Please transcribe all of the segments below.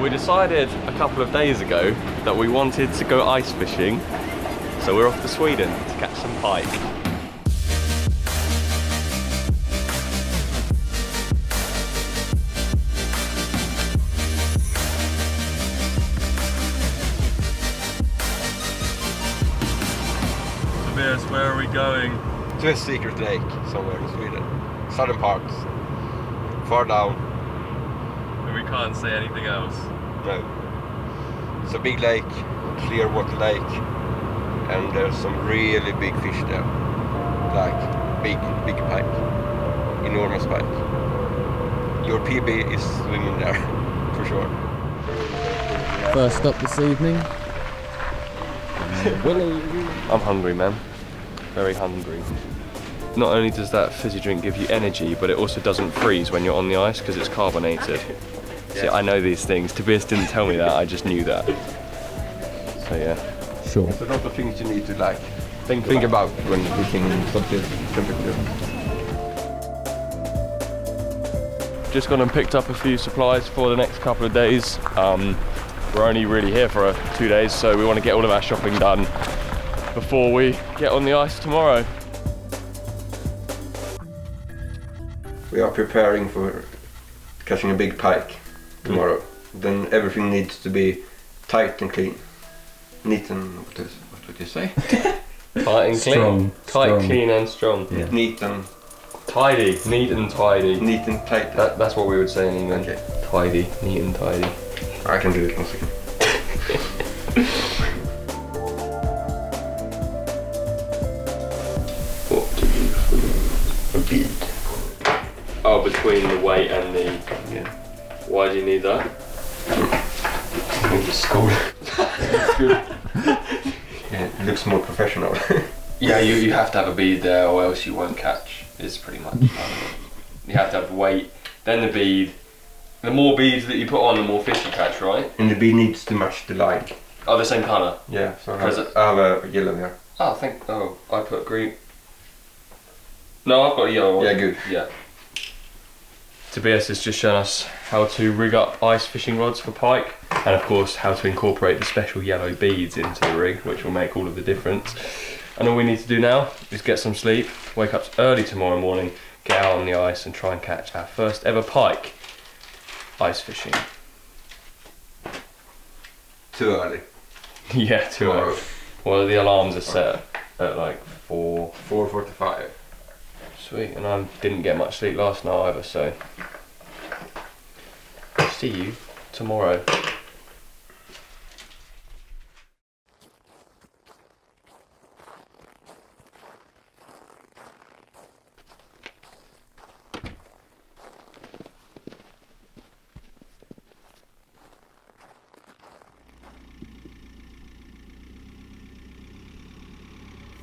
We decided a couple of days ago that we wanted to go ice fishing, so we're off to Sweden to catch some pike. Tobias, where are we going? To a secret lake somewhere in Sweden. Southern parts. Far down. And we can't say anything else. No. It's a big lake, clear water lake, and there's some really big fish there. Like big pike. Enormous pike. Your PB is swimming there, for sure. First stop this evening. I'm hungry, man. Very hungry. Not only does that fizzy drink give you energy, but it also doesn't freeze when you're on the ice because it's carbonated. See, I know these things. Tobias didn't tell me that, I just knew that. So yeah. Sure. There's a lot of things you need to like think about when fishing subject temperature. Just gone and picked up a few supplies for the next couple of days. We're only really here for 2 days, so we want to get all of our shopping done before we get on the ice tomorrow. We are preparing for catching a big pike tomorrow. Then everything needs to be tight and clean. Neat and what would you say? Tight and clean. Tight, clean and strong. Yeah. Neat and tidy. Neat and tidy. Neat and tight. That's what we would say in England. Okay. Tidy. Neat and tidy. I can do it once again. What do you for a bead? Oh, between the weight and the... Yeah. Why do you need that? In the school. That's good. Yeah, it looks more professional. Yeah, you have to have a bead there or else you won't catch. It's pretty much you have to have weight, then the bead. The more beads that you put on, the more fish you catch, right? And the bead needs to match the line. Oh, the same colour? Yeah, so I have a yellow here. Oh, I put green. No, I've got a yellow one. Yeah, good. Yeah. Tobias has just shown us how to rig up ice fishing rods for pike, and of course how to incorporate the special yellow beads into the rig, which will make all of the difference. And all we need to do now is get some sleep, wake up early tomorrow morning, get out on the ice and try and catch our first ever pike ice fishing. Too early. Yeah, too early. Well, the alarms are set at like 4:45. Sweet, and I didn't get much sleep last night either, so see you tomorrow.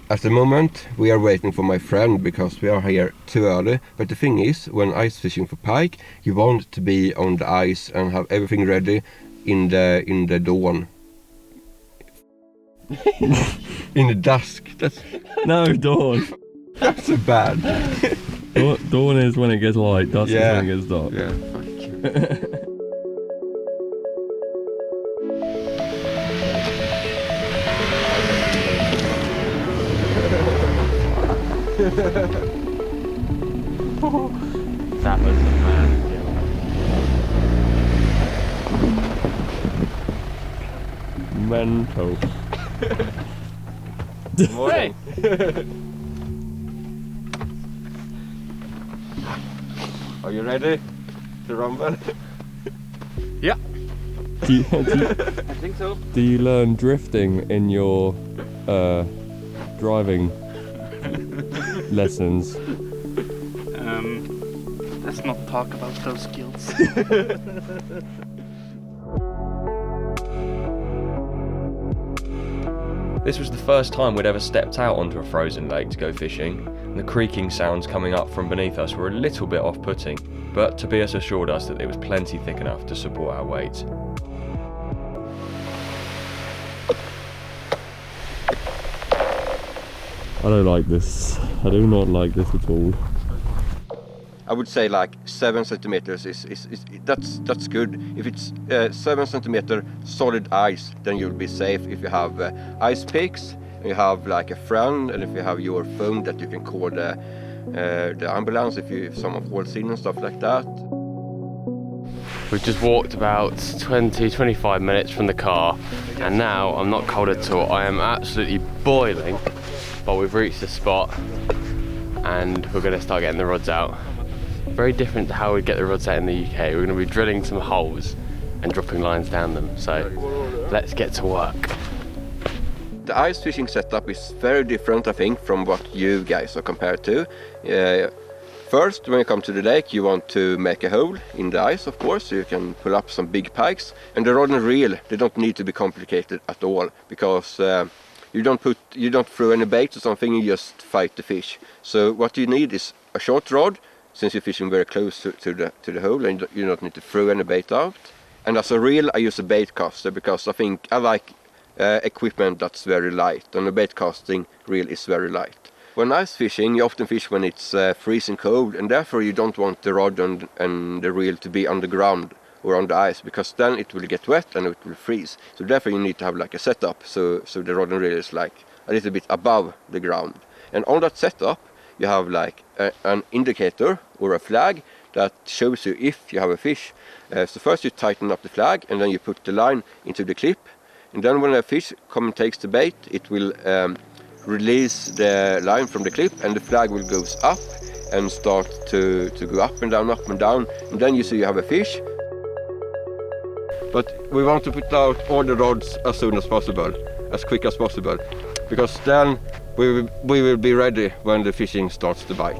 At the moment we are waiting for my friend because we are here too early, but the thing is, when ice fishing for pike you want to be on the ice and have everything ready in the dawn. In the dusk. That's dawn. That's so bad. Dawn is when it gets light, dusk is when it gets dark. Yeah, fuck you. That was the man. Mental. Good morning. Are you ready to rumble? Yeah. I think so. Do you learn drifting in your driving lessons? Let's not talk about those skills. This was the first time we'd ever stepped out onto a frozen lake to go fishing, and the creaking sounds coming up from beneath us were a little bit off-putting, but Tobias assured us that it was plenty thick enough to support our weight. I don't like this. I do not like this at all. I would say like 7 centimeters that's good. If it's 7 centimeter solid ice, then you'll be safe. If you have ice picks, and you have like a friend, and if you have your phone that you can call the ambulance if someone falls in and stuff like that. We've just walked about 20-25 minutes from the car, and now I'm not cold at all. I am absolutely boiling, but we've reached the spot and we're going to start getting the rods out. Very different to how we get the rods out in the UK. We're going to be drilling some holes and dropping lines down them. So let's get to work. The ice fishing setup is very different, I think, from what you guys are compared to. First, when you come to the lake, you want to make a hole in the ice, of course, so you can pull up some big pikes. And the rod and reel, they don't need to be complicated at all, because you don't throw any bait or something, you just fight the fish. So what you need is a short rod, since you're fishing very close to the hole, and you don't need to throw any bait out. And as a reel, I use a bait caster, because I think I like equipment that's very light, and the bait casting reel is very light. When ice fishing, you often fish when it's freezing cold, and therefore you don't want the rod and the reel to be underground or on the ice, because then it will get wet and it will freeze. So therefore you need to have like a setup, so the rod and reel is like a little bit above the ground. And on that setup, you have like an indicator or a flag that shows you if you have a fish. So first you tighten up the flag, and then you put the line into the clip, and then when a fish comes and takes the bait, it will release the line from the clip, and the flag will go up and start to go up and down, and then you see you have a fish. But we want to put out all the rods as soon as possible, as quick as possible, because then we will be ready when the fishing starts to bite.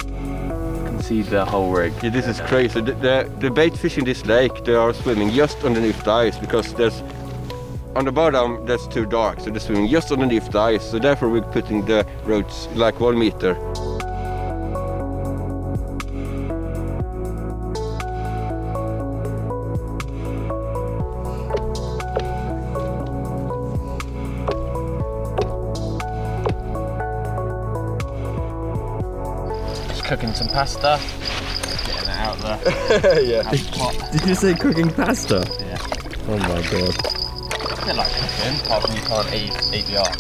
You can see the whole rig. Yeah, this is crazy. The bait fish in this lake, they are swimming just underneath the ice, because on the bottom that's too dark, so they're swimming just underneath the ice, so therefore we're putting the rods like 1 meter. Just cooking some pasta. Getting it out there. Yeah. Did you say cooking pasta? Yeah. Oh my god. It's a bit like cooking, apart from you can't eat the art.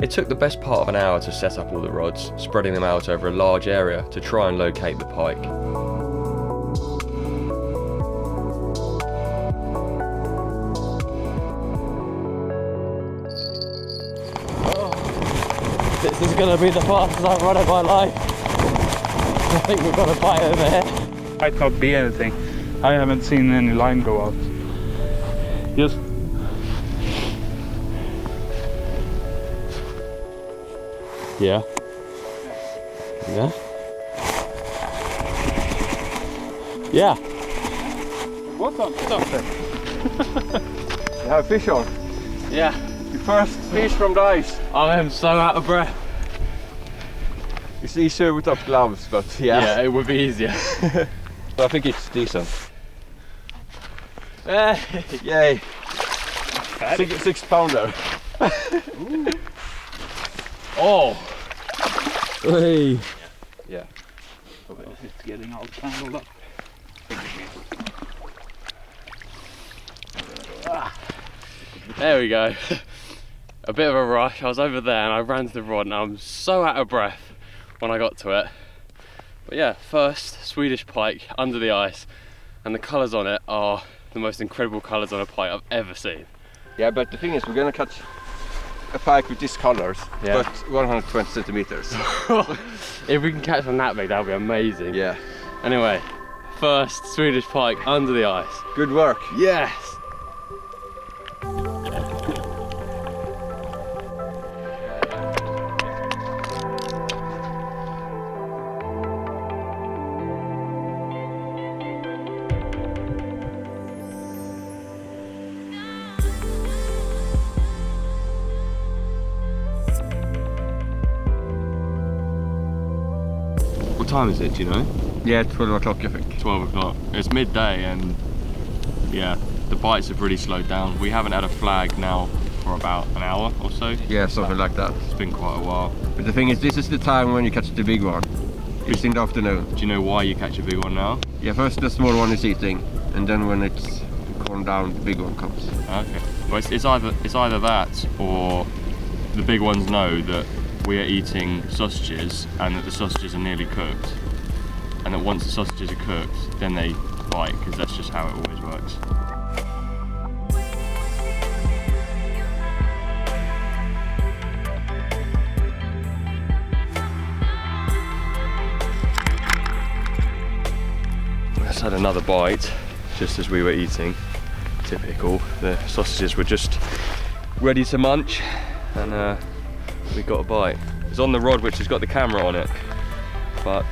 It took the best part of an hour to set up all the rods, spreading them out over a large area to try and locate the pike. This is going to be the fastest I've run of my life. I think we've got a bite over here. Might not be anything. I haven't seen any line go out. Just Yeah. Yeah. Yeah. what's something? You have fish on. Yeah, The first fish from the ice. I am so out of breath. It's easier without gloves, but yeah. it would be easier. I think it's decent. Hey. Yay! 6 pounder. Oh. Hey. Yeah. It's getting all tangled up. There we go. A bit of a rush. I was over there and I ran to the rod and I'm so out of breath when I got to it. But yeah, first Swedish pike under the ice, and the colours on it are the most incredible colours on a pike I've ever seen. Yeah, but the thing is, we're gonna catch a pike with these colors, Yeah. but 120 centimeters. If we can catch one that big, that'll be amazing. Yeah. Anyway, first Swedish pike under the ice. Good work. Yes! What time is it, do you know? Yeah, 12 o'clock I think. 12 o'clock. It's midday and yeah, the bites have really slowed down. We haven't had a flag now for about an hour or so. Yeah, something like that. It's been quite a while. But the thing is, this is the time when you catch the big one. It's in the afternoon. Do you know why you catch a big one now? Yeah, first the small one is eating, and then when it's calmed down, the big one comes. Okay. Well, it's either that, or the big ones know that we are eating sausages and that the sausages are nearly cooked, and that once the sausages are cooked, then they bite, because that's just how it always works. Let's had another bite just as we were eating. Typical. The sausages were just ready to munch, and we got a bite. It's on the rod which has got the camera on it, but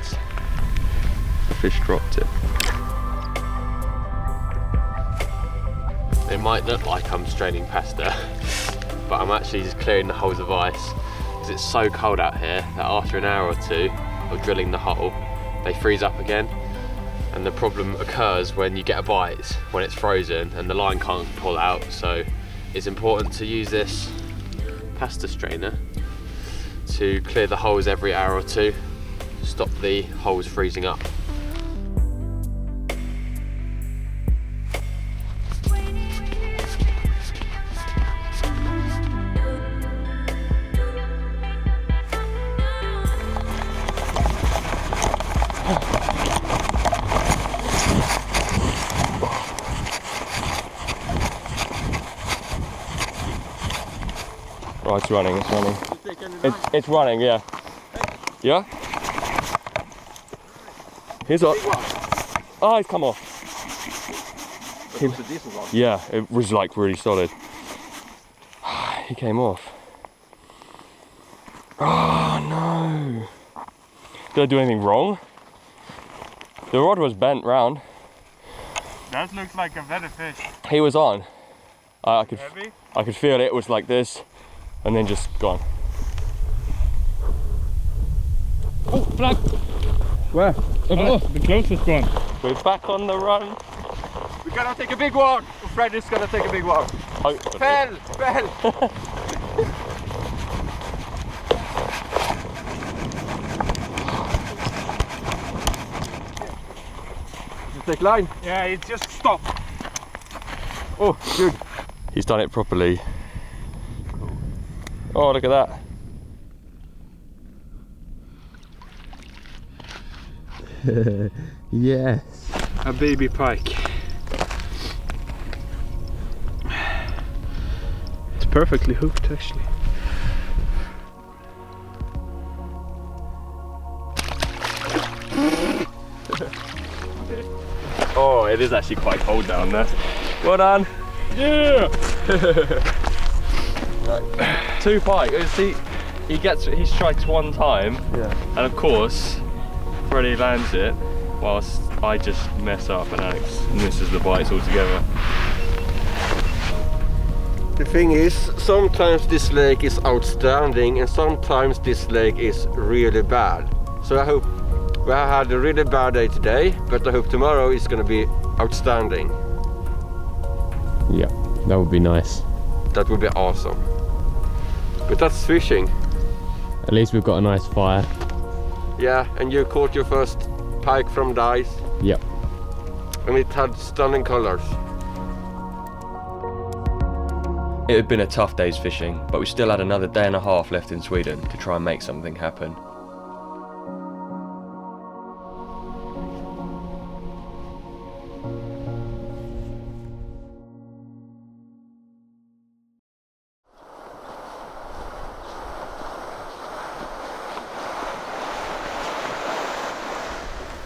the fish dropped it. It might look like I'm straining pasta, but I'm actually just clearing the holes of ice, because it's so cold out here that after an hour or two of drilling the hole, they freeze up again. And the problem occurs when you get a bite, when it's frozen and the line can't pull out. So it's important to use this pasta strainer to clear the holes every hour or two, stop the holes freezing up. Oh, it's running, it's running. It's running, yeah. Yeah? Here's up. Oh, it's come off. Yeah, it was like really solid. He came off. Oh no. Did I do anything wrong? The rod was bent round. That looks like a better fish. He was on. I could feel it was like this, and then just gone. Oh, flag! Where? Oh, the closest one. We're back on the run. We gotta take a big one! Freddy's gonna take a big one. Hopefully. Fell! You take line? Yeah, it just stopped. Oh, good. He's done it properly. Oh, look at that. Yes. A baby pike. It's perfectly hooked actually. Oh, it is actually quite cold down there. Well done. Yeah! Two pike. He's strikes one time. Yeah. And of course, Freddie lands it, whilst I just mess up and Alex misses the bites altogether. The thing is, sometimes this lake is outstanding and sometimes this lake is really bad. So I hope we have had a really bad day today, but I hope tomorrow is going to be outstanding. Yeah, that would be nice. That would be awesome. But that's fishing. At least we've got a nice fire. Yeah, and you caught your first pike from the ice. Yep. And it had stunning colors. It had been a tough day's fishing, but we still had another day and a half left in Sweden to try and make something happen.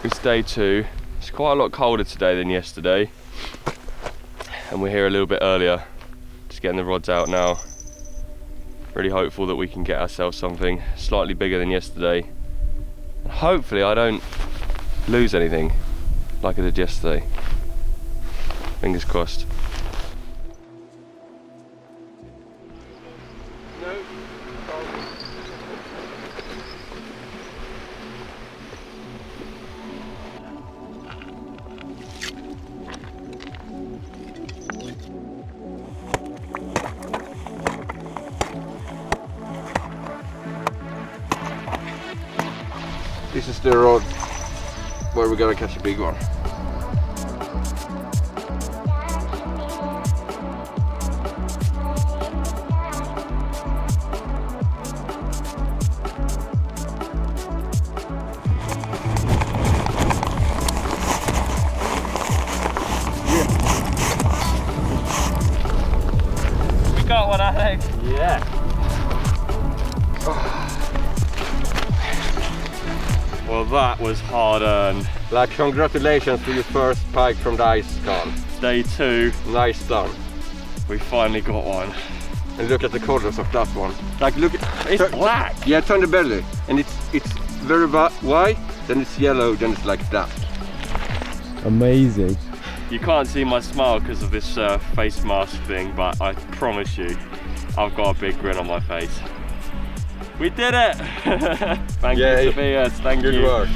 It's day 2. It's quite a lot colder today than yesterday, and we're here a little bit earlier. Just getting the rods out now. Really hopeful that we can get ourselves something slightly bigger than yesterday. And hopefully I don't lose anything like I did yesterday. Fingers crossed. This is the rod where we're gonna catch a big one. We got one, Alex. Yeah. Well, that was hard earned. Like, congratulations to your first pike from the ice, Carl. Day 2, Nice done. we finally got one. And look at the colors of that one. Like, look at It's black. Yeah, turn the belly, and it's very white, then it's yellow, then it's like that. Amazing. You can't see my smile because of this face mask thing, but I promise you, I've got a big grin on my face. We did it! Thank Yay. you, Tobias. Thank Good you. work.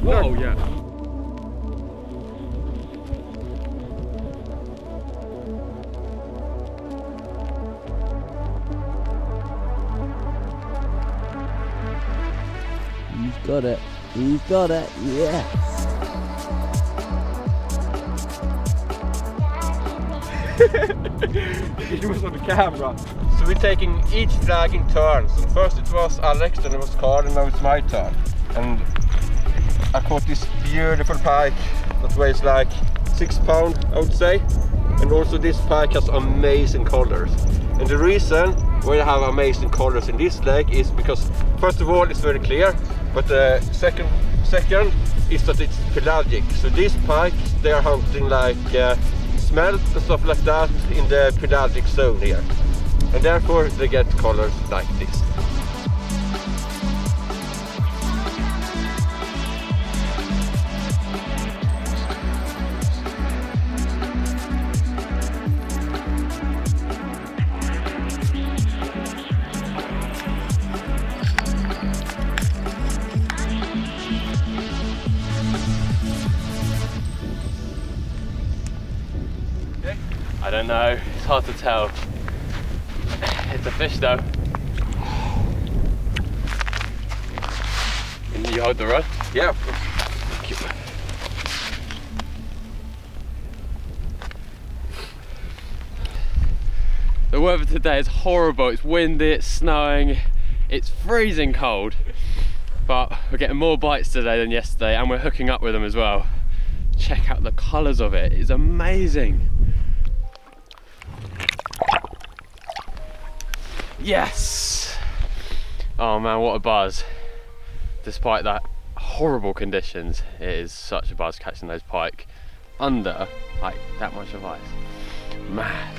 Whoa, yeah. He's got it. He's got it. Yes. It was on the camera. So we're taking each flag in turns. And first it was Alex, then it was Carl, and now it's my turn. And I caught this beautiful pike that weighs like 6 pounds, I would say. And also this pike has amazing colors. And the reason why I have amazing colors in this lake is because, first of all, it's very clear, but second is that it's pelagic. So these pikes, they are hunting like smelt and stuff like that in the pelagic zone here. And therefore they get colors like this. I don't know. It's hard to tell. It's a fish though. Can you hold the rod? Yeah. The weather today is horrible. It's windy, it's snowing, it's freezing cold. But we're getting more bites today than yesterday, and we're hooking up with them as well. Check out the colours of it. It's amazing. Yes! Oh man, what a buzz. Despite that horrible conditions, it is such a buzz catching those pike under like that much of ice. Man.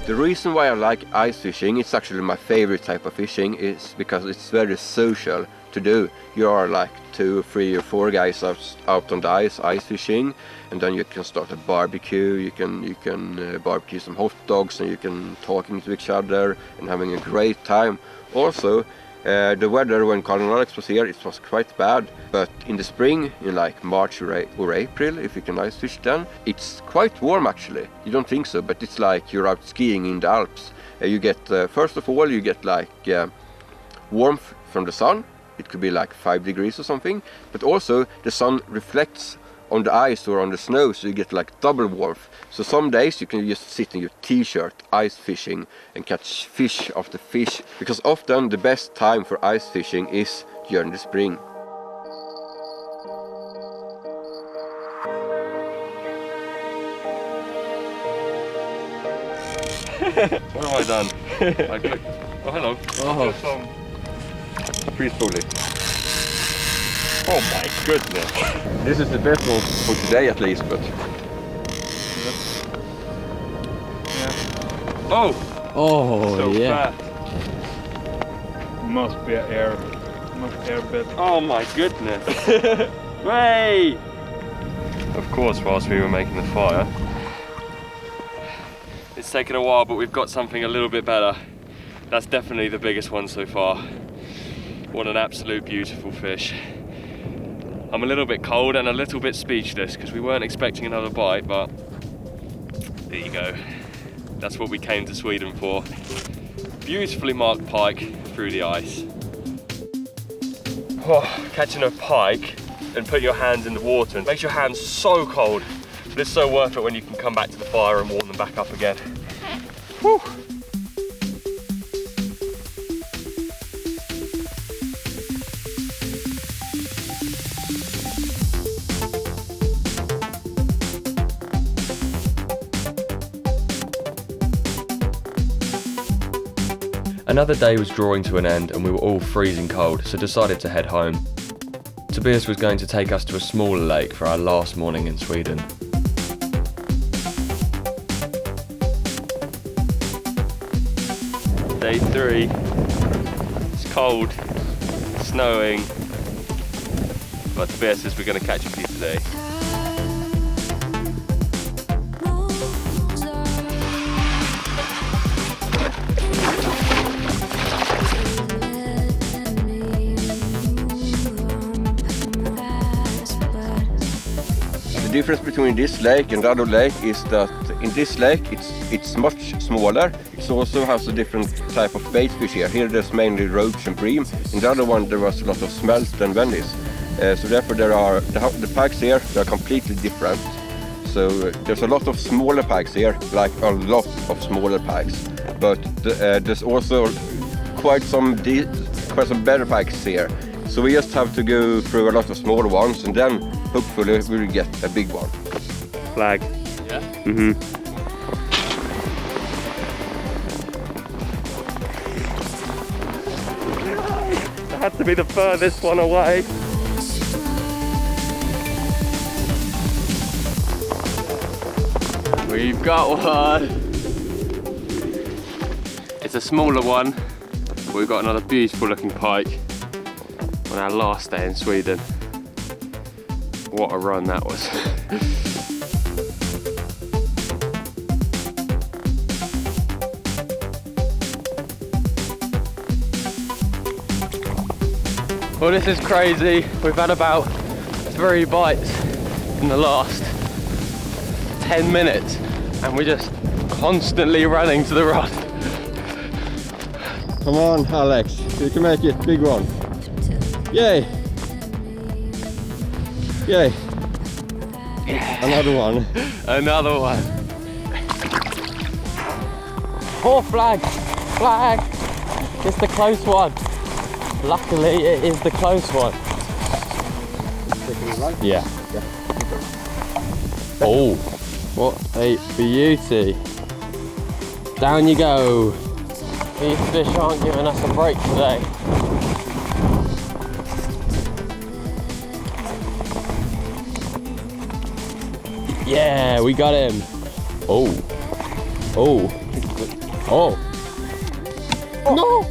The reason why I like ice fishing, it's actually my favorite type of fishing, is because it's very social to do. You are like 2, 3 or 4 guys out on the ice fishing, and then you can start a barbecue. You can barbecue some hot dogs, and you can talking to each other and having a great time. Also, the weather when Carl and Alex was here, it was quite bad, but in the spring, in like March or April, if you can ice fish then, it's quite warm actually. You don't think so, but it's like you're out skiing in the Alps. You get, first of all, you get like warmth from the sun. It could be like 5 degrees or something, but also the sun reflects on the ice or on the snow, so you get like double warmth. So some days you can just sit in your t-shirt ice fishing and catch fish after fish, because often the best time for ice fishing is during the spring. What have I done? I clicked. Oh, hello. Oh. Freeze fully. Oh my goodness. This is the best one for today at least, but... Oh! Oh, So yeah. fat. Must be air bed. Oh my goodness. Way! of course, whilst we were making the fire. It's taken a while, but we've got something a little bit better. That's definitely the biggest one so far. What an absolute beautiful fish. I'm a little bit cold and a little bit speechless because we weren't expecting another bite, but there you go. That's what we came to Sweden for. Beautifully marked pike through the ice. Oh, catching a pike and putting your hands in the water, it makes your hands so cold, but it's so worth it when you can come back to the fire and warm them back up again. Whew. Another day was drawing to an end and we were all freezing cold, so decided to head home. Tobias was going to take us to a smaller lake for our last morning in Sweden. Day 3. It's cold, snowing, but Tobias says we're going to catch a few today. The difference between this lake and the other lake is that in this lake it's much smaller. It also has a different type of bait fish here. Here there's mainly roach and bream. In the other one there was a lot of smelt and Venice. So therefore there are the pikes here, they are completely different. So there's a lot of smaller pikes here, like a lot of smaller pikes. But there's also quite some better pikes here. So we just have to go through a lot of smaller ones and then hopefully we will get a big one. Flag. Yeah? Mm-hmm. That had to be the furthest one away. We've got one. It's a smaller one, but we've got another beautiful looking pike on our last day in Sweden. What a run that was. Well, this is crazy. We've had about 3 bites in the last 10 minutes and we're just constantly running to the rod. Come on, Alex, you can make it, big one. Yay! Yay! Yeah. Another one. Another one. Oh, flag! Flag! It's the close one. Luckily, it is the close one. Yeah. Oh, what a beauty. Down you go. These fish aren't giving us a break today. Yeah, we got him. Oh. Oh. Oh. No!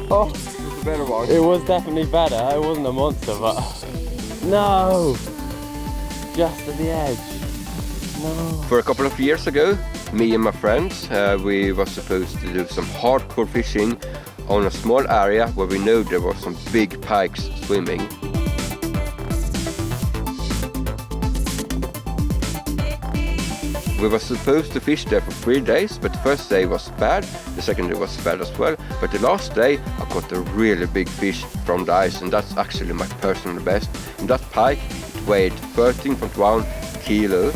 Oh, It's a better one. it was definitely better. It wasn't a monster, but no, just at the edge. No. For a couple of years ago, me and my friends, we were supposed to do some hardcore fishing on a small area where we know there were some big pikes swimming. We were supposed to fish there for 3 days, but the first day was bad, the second day was bad as well, but the last day I caught a really big fish from the ice, and that's actually my personal best. And that pike, it weighed 13.1 kilo.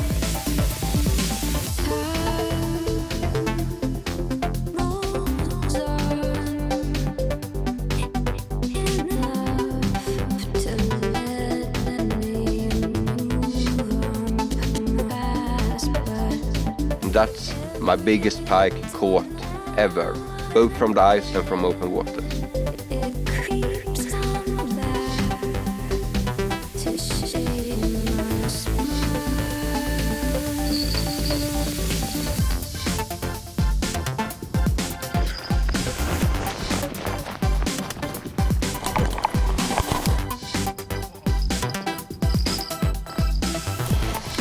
That's my biggest pike caught ever, both from the ice and from open water.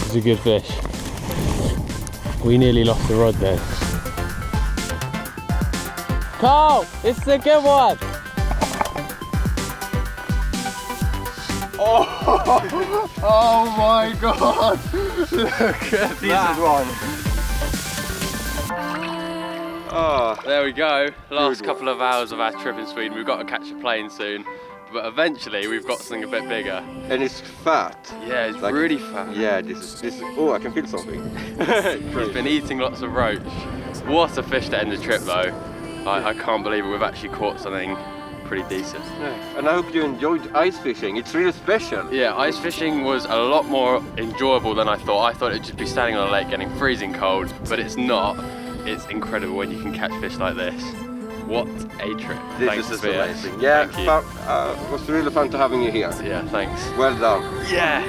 is a good fish. We nearly lost the rod there. Carl, it's a good one. Oh my god! Look at that one. Oh, There we go. Last couple of hours of our trip in Sweden. We've got to catch a plane soon, but eventually we've got something a bit bigger. and it's fat. Yeah, it's Like- really fat. Yeah, this is. Oh, I can feel something. He's been eating lots of roach. What a fish to end the trip though. I can't believe it. We've actually caught something pretty decent. And I hope you enjoyed ice fishing. It's really special. Yeah, ice fishing was a lot more enjoyable than I thought. I thought it'd just be standing on a lake getting freezing cold, but it's not. It's incredible when you can catch fish like this. What a trip. This Thanks, is Tobias. amazing. Yeah, Thank you. it was really fun to having you here. Yeah, thanks. Well done. Yeah.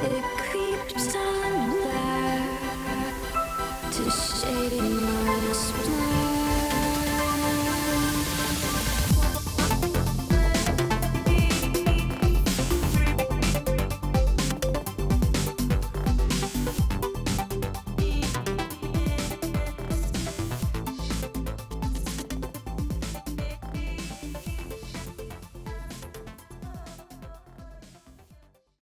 It creeps under to shade my splendor.